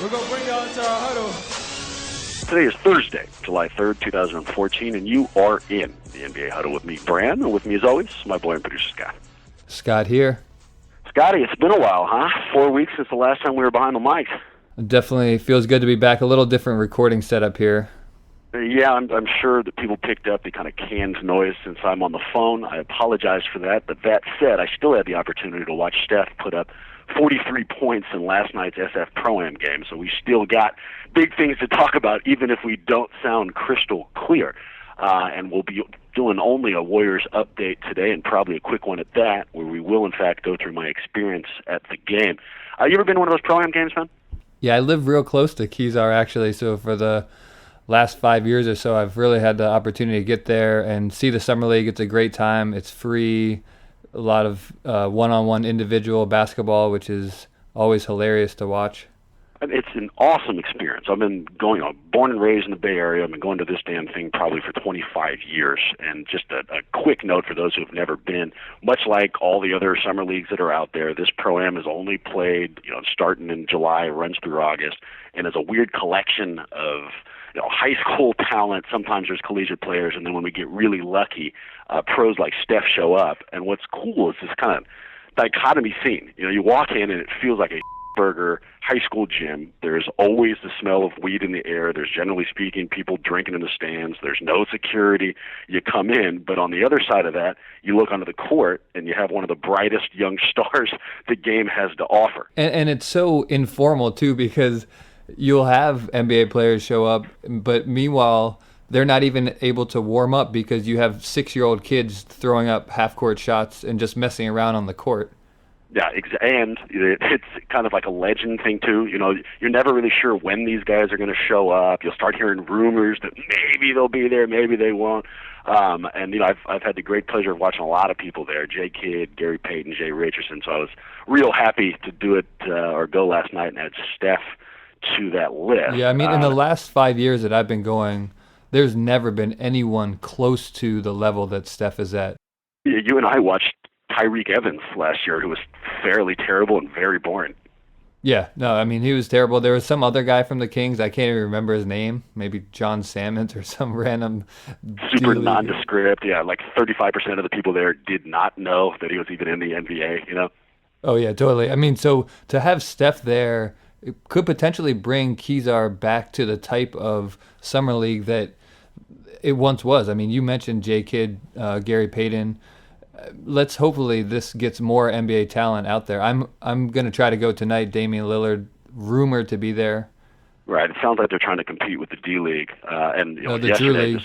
We're going to bring y'all into our huddle. Today is Thursday, July 3rd, 2014, and you are in the NBA Huddle with me, Bran, and with me, as always, my boy and producer, Scott. Scott here. Scotty, it's been a while, huh? 4 weeks since the last time we were behind the mic. Definitely feels good to be back. A little different recording setup here. Yeah, I'm sure that people picked up the kind of canned noise since I'm on the phone. I apologize for that, but that said, I still had the opportunity to watch Steph put up 43 points in last night's SF Pro-Am game, so we still got big things to talk about, even if we don't sound crystal clear. And we'll be doing only a Warriors update today, and probably a quick one at that, where we will, in fact, go through my experience at the game. You ever been to one of those Pro-Am games, man? Yeah, I live real close to Kezar, actually, so for the last 5 years or so, I've really had the opportunity to get there and see the Summer League. It's a great time. It's free. A lot of one-on-one individual basketball, which is always hilarious to watch. It's an awesome experience. I've been going, born and raised in the Bay Area. I've been going to this damn thing probably for 25 years. And just a quick note for those who have never been, much like all the other summer leagues that are out there, this Pro-Am is only played, starting in July, runs through August, and is a weird collection of high school talent. Sometimes there's collegiate players, and then when we get really lucky, pros like Steph show up. And what's cool is this kind of dichotomy scene. You walk in and it feels like a burger high school gym. There's always the smell of weed in the air. There's, generally speaking, people drinking in the stands. There's no security. You come in, but on the other side of that, you look onto the court and you have one of the brightest young stars the game has to offer. And it's so informal, too, because you'll have NBA players show up, but meanwhile, they're not even able to warm up because you have 6-year-old kids throwing up half-court shots and just messing around on the court. Yeah, and it's kind of like a legend thing, too. You're never really sure when these guys are going to show up. You'll start hearing rumors that maybe they'll be there, maybe they won't. And I've had the great pleasure of watching a lot of people there, Jay Kidd, Gary Payton, Jay Richardson, so I was real happy to do it or go last night and add Steph to that list. Yeah, I mean, in the last 5 years that I've been going, there's never been anyone close to the level that Steph is at. You and I watched Tyreek Evans last year, who was fairly terrible and very boring. Yeah, no, I mean, he was terrible. There was some other guy from the Kings, I can't even remember his name, maybe John Salmons or some random super dude. Nondescript. Yeah, like 35% of the people there did not know that he was even in the NBA, Oh, yeah, totally. I mean, so to have Steph there, it could potentially bring Kezar back to the type of summer league that it once was. I mean, you mentioned Jay Kidd, Gary Payton. Let's hopefully this gets more NBA talent out there. I'm going to try to go tonight. Damian Lillard, rumored to be there. Right. It sounds like they're trying to compete with the D League the Drew League.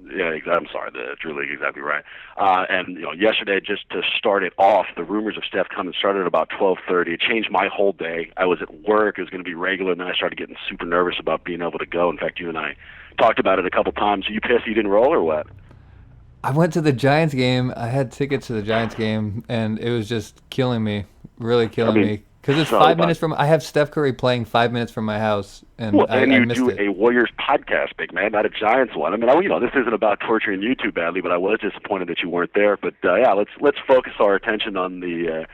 I'm sorry, the Drew League, exactly right. And yesterday, just to start it off, the rumors of Steph coming started at about 12:30. It changed my whole day. I was at work; it was going to be regular, and then I started getting super nervous about being able to go. In fact, you and I talked about it a couple times. Are you pissed you didn't roll, or what? I went to the Giants game. I had tickets to the Giants game, and it was just killing me, really killing me. Because it's 5 minutes from. I have Steph Curry playing 5 minutes from my house, and I missed you it. do a Warriors podcast, big man, not a Giants one. I mean, this isn't about torturing you too badly, but I was disappointed that you weren't there. But let's focus our attention on the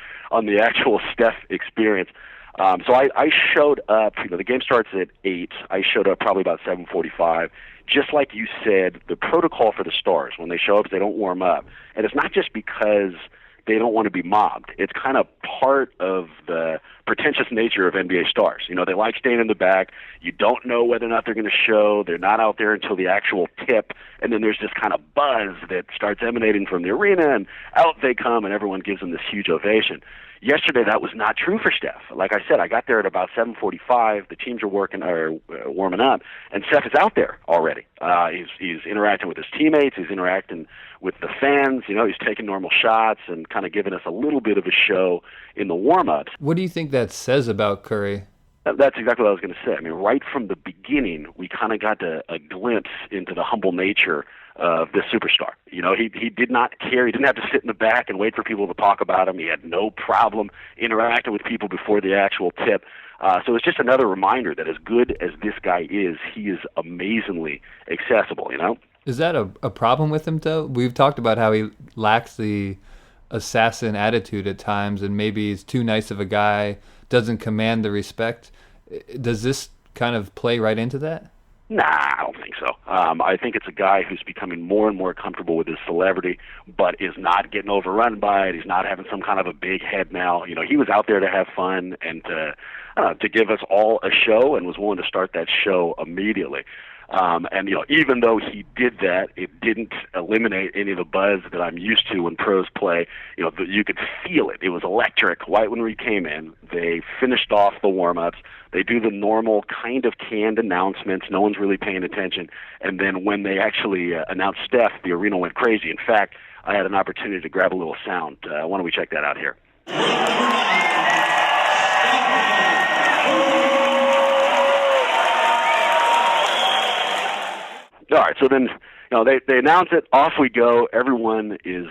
actual Steph experience. So I showed up. The game starts at 8. I showed up probably about 7:45. Just like you said, the protocol for the stars when they show up is they don't warm up, and it's not just because they don't want to be mobbed. It's kind of part of the pretentious nature of NBA stars. They like staying in the back. You don't know whether or not they're going to show. They're not out there until the actual tip, and then there's this kind of buzz that starts emanating from the arena, and out they come, and everyone gives them this huge ovation. Yesterday, that was not true for Steph. Like I said, I got there at about 7:45. The teams are warming up, and Steph is out there already. He's interacting with his teammates. He's interacting with the fans. He's taking normal shots and kind of giving us a little bit of a show in the warm-ups. What do you think that says about Curry? That's exactly what I was going to say. I mean, right from the beginning, we kind of got a glimpse into the humble nature of this superstar. He did not care. He didn't have to sit in the back and wait for people to talk about him. He had no problem interacting with people before the actual tip. So it's just another reminder that as good as this guy is, he is amazingly accessible, Is that a problem with him, though? We've talked about how he lacks the assassin attitude at times, and maybe he's too nice of a guy, doesn't command the respect. Does this kind of play right into that? Nah, I don't think so. I think it's a guy who's becoming more and more comfortable with his celebrity, but is not getting overrun by it. He's not having some kind of a big head now. He was out there to have fun and to give us all a show, and was willing to start that show immediately. And even though he did that, it didn't eliminate any of the buzz that I'm used to when pros play. You could feel it. It was electric right when we came in. They finished off the warm-ups. They do the normal kind of canned announcements. No one's really paying attention. And then when they actually announced Steph, the arena went crazy. In fact, I had an opportunity to grab a little sound. Why don't we check that out here? All right, so then they announce it. Off we go. Everyone is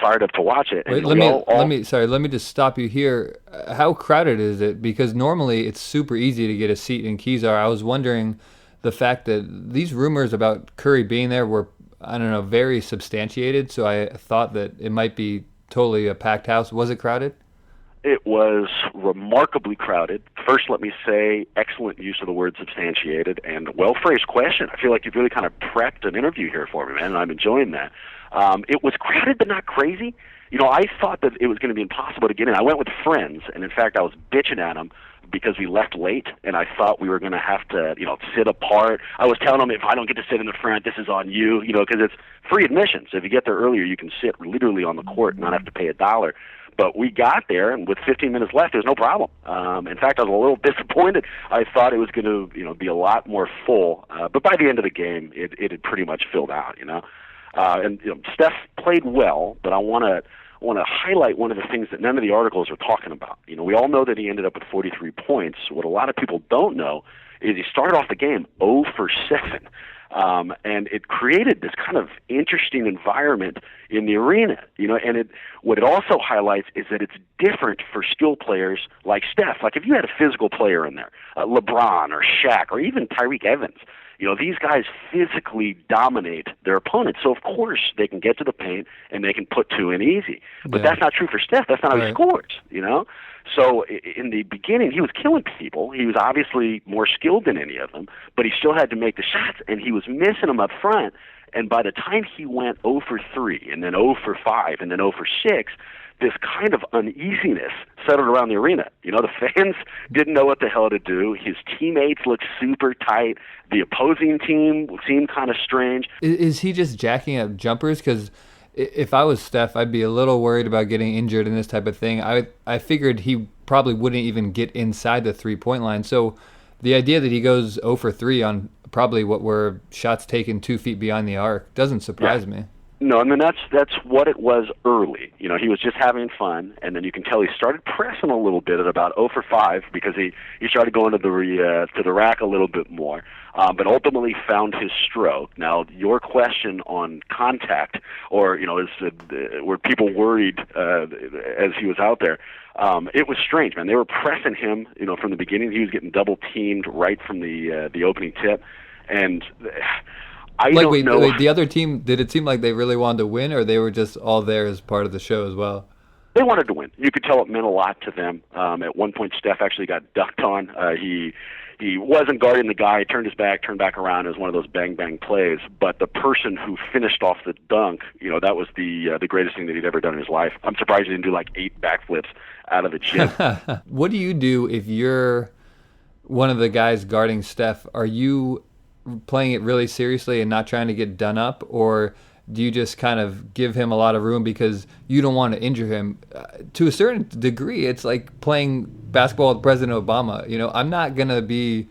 fired up to watch it. Wait, let me just stop you here. How crowded is it? Because normally it's super easy to get a seat in Kezar. I was wondering the fact that these rumors about Curry being there were, I don't know, very substantiated. So I thought that it might be totally a packed house. Was it crowded? It was remarkably crowded. First, let me say, excellent use of the word substantiated, and well-phrased question. I feel like you've really kind of prepped an interview here for me, man, and I'm enjoying that. It was crowded but not crazy. I thought that it was going to be impossible to get in. I went with friends, and in fact, I was bitching at them because we left late, and I thought we were going to have to, sit apart. I was telling them, if I don't get to sit in the front, this is on you, because it's free admission. So if you get there earlier, you can sit literally on the court and not have to pay $1. But we got there, and with 15 minutes left, there was no problem. In fact, I was a little disappointed. I thought it was going to, be a lot more full. But by the end of the game, it had pretty much filled out. And Steph played well, but I want to highlight one of the things that none of the articles are talking about. We all know that he ended up with 43 points. What a lot of people don't know is he started off the game 0 for 7. And it created this kind of interesting environment in the arena, and what it also highlights is that it's different for skill players like Steph. Like if you had a physical player in there, LeBron or Shaq or even Tyreek Evans, these guys physically dominate their opponents. So of course they can get to the paint and they can put 2 in easy. But that's not true for Steph. That's not how he scores, So in the beginning, he was killing people. He was obviously more skilled than any of them, but he still had to make the shots, and he was missing them up front. And by the time he went 0 for 3, and then 0 for 5, and then 0 for 6, this kind of uneasiness settled around the arena. The fans didn't know what the hell to do. His teammates looked super tight. The opposing team seemed kind of strange. Is he just jacking up jumpers? Because if I was Steph, I'd be a little worried about getting injured in this type of thing. I figured he probably wouldn't even get inside the three-point line. So the idea that he goes 0 for 3 on probably what were shots taken 2 feet beyond the arc doesn't surprise me. No, I mean that's what it was early. He was just having fun, and then you can tell he started pressing a little bit at about 0 for 5 because he started going to the rack a little bit more, but ultimately found his stroke. Now, your question on contact, or were people worried as he was out there? It was strange, man. They were pressing him, from the beginning. He was getting double teamed right from the opening tip, and I don't know. Wait, the other team, did it seem like they really wanted to win, or they were just all there as part of the show as well? They wanted to win. You could tell it meant a lot to them. At one point, Steph actually got dunked on. He wasn't guarding the guy, turned his back, turned back around. It was one of those bang-bang plays. But the person who finished off the dunk, that was the greatest thing that he'd ever done in his life. I'm surprised he didn't do like 8 backflips out of the gym. What do you do if you're one of the guys guarding Steph? Are you playing it really seriously and not trying to get done up, or do you just kind of give him a lot of room because you don't want to injure him? To a certain degree, it's like playing basketball with President Obama. I'm not going to be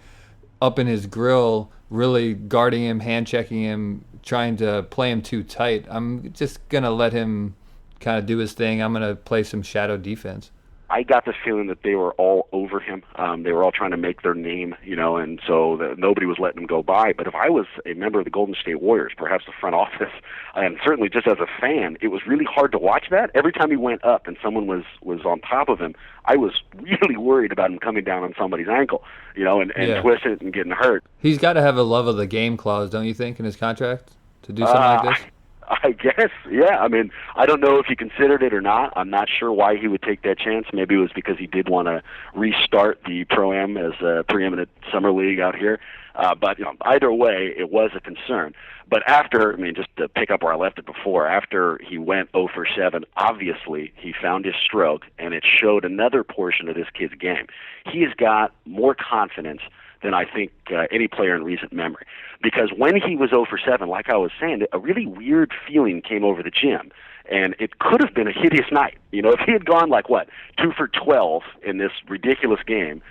up in his grill really guarding him, hand-checking him, trying to play him too tight. I'm just going to let him kind of do his thing. I'm going to play some shadow defense. I got the feeling that they were all over him. They were all trying to make their name, and so nobody was letting him go by. But if I was a member of the Golden State Warriors, perhaps the front office, and certainly just as a fan, it was really hard to watch that. Every time he went up and someone was on top of him, I was really worried about him coming down on somebody's ankle, and twisting it and getting hurt. He's got to have a love of the game clause, don't you think, in his contract to do something like this? I guess, yeah. I mean, I don't know if he considered it or not. I'm not sure why he would take that chance. Maybe it was because he did want to restart the Pro-Am as a preeminent summer league out here. But either way, it was a concern. But after, I mean, just to pick up where I left it before, after he went 0 for 7, obviously he found his stroke, and it showed another portion of this kid's game. He has got more confidence than I think any player in recent memory. Because when he was 0 for 7, like I was saying, a really weird feeling came over the gym. And it could have been a hideous night. If he had gone 2 for 12 in this ridiculous game,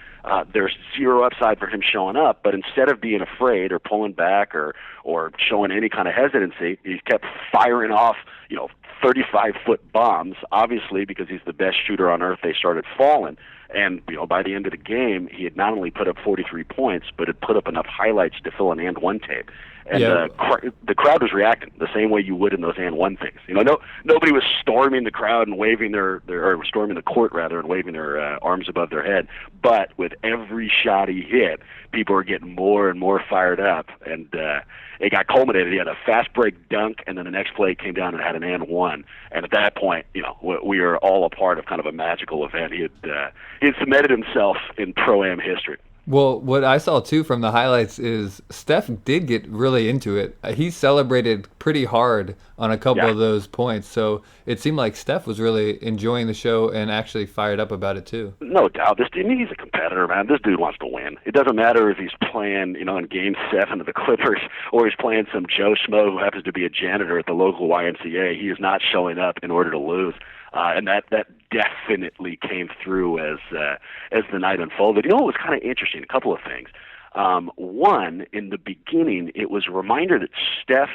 there's zero upside for him showing up. But instead of being afraid or pulling back or showing any kind of hesitancy, he kept firing off, 35-foot bombs. Obviously, because he's the best shooter on earth, they started falling. And by the end of the game, he had not only put up 43 points, but had put up enough highlights to fill an and one tape. And the crowd was reacting the same way you would in those and one things. Nobody was storming the crowd and waving or storming the court rather and waving their arms above their head. But with every shot he hit, people were getting more and more fired up, and it got culminated. He had a fast break dunk, and then the next play came down and had an and one. And at that point, we are all a part of kind of a magical event. He had cemented himself in Pro-Am history. Well, what I saw, too, from the highlights is Steph did get really into it. He celebrated pretty hard on a couple of those points. So it seemed like Steph was really enjoying the show and actually fired up about it, too. No doubt. He's a competitor, man. This dude wants to win. It doesn't matter if he's playing, in Game 7 of the Clippers or he's playing some Joe Schmo who happens to be a janitor at the local YMCA. He is not showing up in order to lose. And that definitely came through as the night unfolded. It was kind of interesting, a couple of things. One, in the beginning, it was a reminder that Steph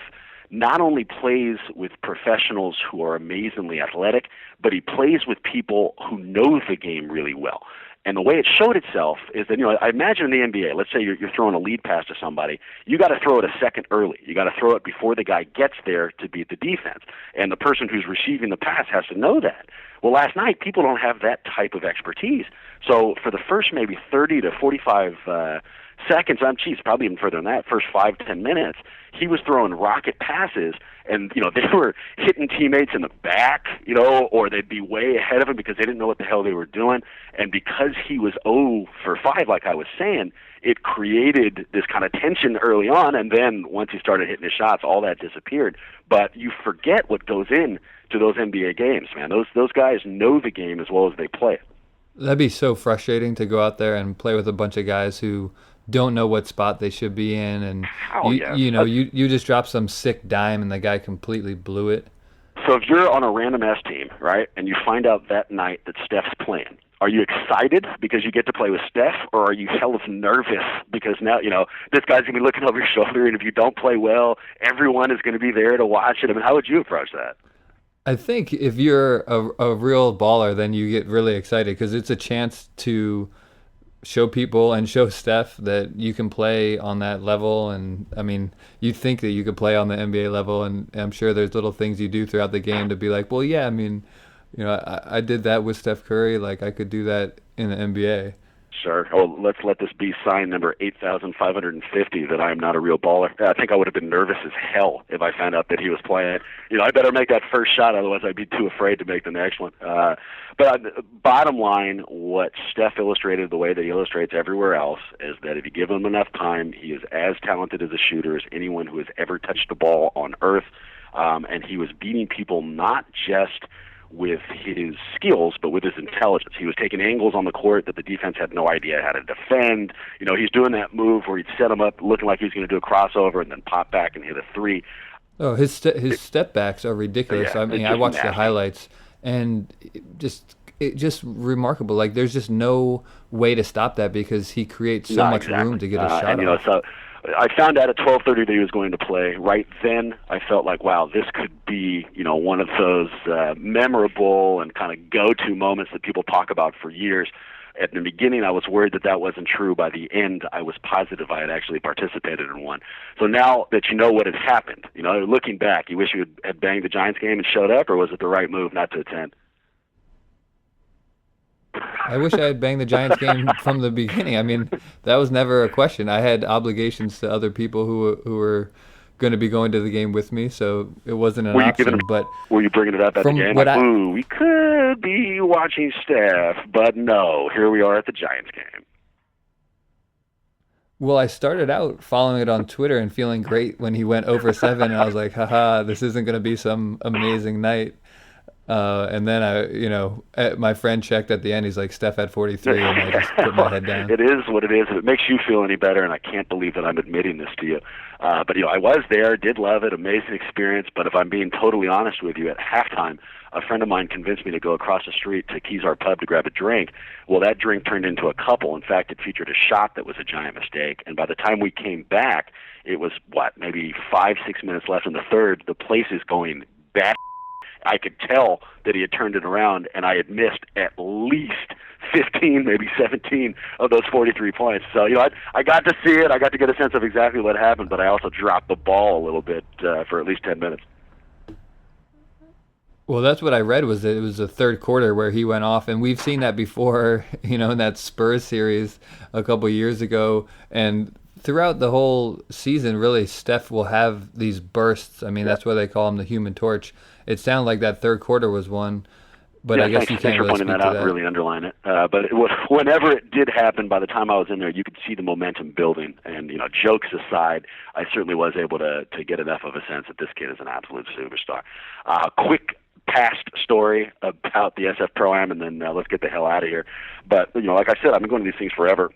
not only plays with professionals who are amazingly athletic, but he plays with people who know the game really well. And the way it showed itself is that, I imagine in the NBA, let's say you're throwing a lead pass to somebody, you got to throw it a second early. You got to throw it before the guy gets there to beat the defense. And the person who's receiving the pass has to know that. Well, last night, people don't have that type of expertise. So for the first maybe 30 to 45 seconds, probably even further than that, first 5 to 10 minutes, he was throwing rocket passes, and they were hitting teammates in the back, or they'd be way ahead of him because they didn't know what the hell they were doing. And because he was 0 for 5, like I was saying, it created this kind of tension early on, and then once he started hitting his shots, all that disappeared. But you forget what goes in to those NBA games, man. Those guys know the game as well as they play it. That'd be so frustrating to go out there and play with a bunch of guys who don't know what spot they should be in, and you just drop some sick dime and the guy completely blew it. So if you're on a random S team, right, and you find out that night that Steph's playing, are you excited because you get to play with Steph, or are you hell of nervous because now, this guy's going to be looking over your shoulder, and if you don't play well, everyone is going to be there to watch it? I mean, how would you approach that? I think if you're a real baller, then you get really excited because it's a chance to show people and show Steph that you can play on that level. And I mean, you think that you could play on the NBA level, and I'm sure there's little things you do throughout the game to be like, well, yeah, I mean, I did that with Steph Curry, like I could do that in the NBA. Sure. Well, let's let this be sign number 8,550 that I'm not a real baller. I think I would have been nervous as hell if I found out that he was playing. I better make that first shot, otherwise I'd be too afraid to make the next one. But bottom line, what Steph illustrated the way that he illustrates everywhere else is that if you give him enough time, he is as talented as a shooter as anyone who has ever touched the ball on earth. And he was beating people not just with his skills, but with his intelligence. He was taking angles on the court that the defense had no idea how to defend. He's doing that move where he'd set him up looking like he was going to do a crossover and then pop back and hit a three. Oh, his step backs are ridiculous. Yeah, I mean, I watched the highlights, and it just remarkable. Like, there's just no way to stop that because he creates so much room to get a shot off. So I found out at 12:30 that he was going to play. Right then, I felt like, wow, this could be, one of those memorable and kind of go-to moments that people talk about for years. At the beginning, I was worried that wasn't true. By the end, I was positive I had actually participated in one. So now that you know what had happened, looking back, you wish you had banged the Giants game and showed up, or was it the right move not to attend? I wish I had banged the Giants game from the beginning. I mean, that was never a question. I had obligations to other people who were going to be going to the game with me, so it wasn't an Were you option. But were you bringing it up at the from game? what Like, ooh, we could be watching Steph, but no, here we are at the Giants game. Well, I started out following it on Twitter and feeling great when he went over 7, and I was like, haha, this isn't going to be some amazing night. And then my friend checked at the end. He's like, Steph had 43, and I just put my head down. It is what it is. If it makes you feel any better, and I can't believe that I'm admitting this to you. But I was there, did love it, amazing experience. But if I'm being totally honest with you, at halftime, a friend of mine convinced me to go across the street to Kezar Pub to grab a drink. Well, that drink turned into a couple. In fact, it featured a shot that was a giant mistake. And by the time we came back, it was, maybe 5-6 minutes left in the third. The place is going bad. I could tell that he had turned it around, and I had missed at least 15, maybe 17 of those 43 points. So, I got to see it. I got to get a sense of exactly what happened, but I also dropped the ball a little bit for at least 10 minutes. Well, that's what I read, was that it was the third quarter where he went off, and we've seen that before, in that Spurs series a couple years ago, and throughout the whole season, really, Steph will have these bursts. I mean, that's why they call him the Human Torch. It sounded like that third quarter was one, but I guess you can't really pointing speak that out to and really underline it. But whenever it did happen, by the time I was in there, you could see the momentum building. And, jokes aside, I certainly was able to get enough of a sense that this kid is an absolute superstar. Quick past story about the SF Pro-Am, and then let's get the hell out of here. But, like I said, I've been going to these things forever.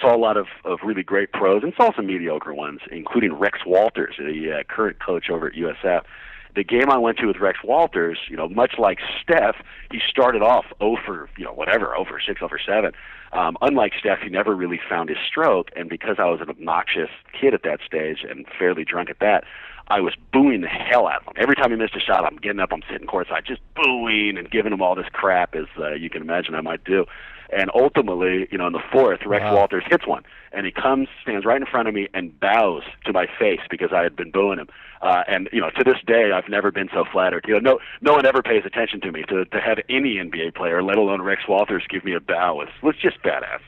Saw a lot of really great pros and saw some mediocre ones, including Rex Walters, the current coach over at USF. The game I went to with Rex Walters, much like Steph, he started off 0 for 6, 0 for 7. Unlike Steph, he never really found his stroke, and because I was an obnoxious kid at that stage and fairly drunk at that, I was booing the hell out of him. Every time he missed a shot, I'm getting up, I'm sitting courtside, just booing and giving him all this crap, as you can imagine I might do. And ultimately, in the fourth, Rex Walters hits one, and he stands right in front of me and bows to my face because I had been booing him. And to this day, I've never been so flattered. No one ever pays attention to me. To have any NBA player, let alone Rex Walters, give me a bow was just badass.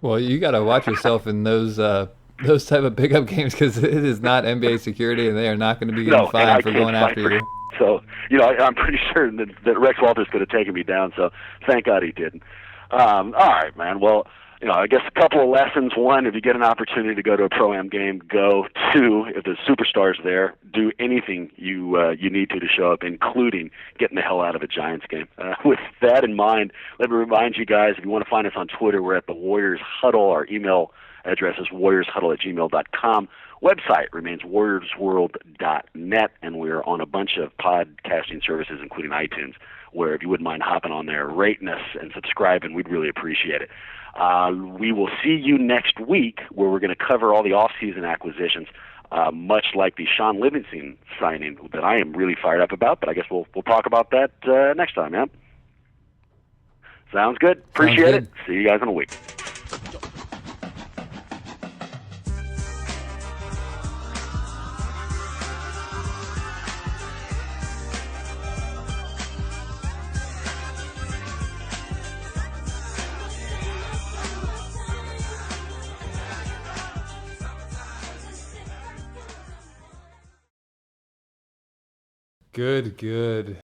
Well, you got to watch yourself in those type of pickup games, because it is not NBA security, and they are not going to be getting fined for going after you. So, I'm pretty sure that Rex Walters could have taken me down, so thank God he didn't. All right, man. Well, I guess a couple of lessons. One, if you get an opportunity to go to a Pro-Am game, go. Two, if the superstars there, do anything you need to show up, including getting the hell out of a Giants game. With that in mind, let me remind you guys, if you want to find us on Twitter, we're at the Warriors Huddle. Our email address is warriorshuddle@gmail.com. Website remains warriorsworld.net, and we're on a bunch of podcasting services, including iTunes, where if you wouldn't mind hopping on there, rating us and subscribing, we'd really appreciate it. We will see you next week, where we're going to cover all the off-season acquisitions, much like the Sean Livingston signing that I am really fired up about, but I guess we'll talk about that next time, man. Sounds good. Appreciate it. See you guys in a week. Good.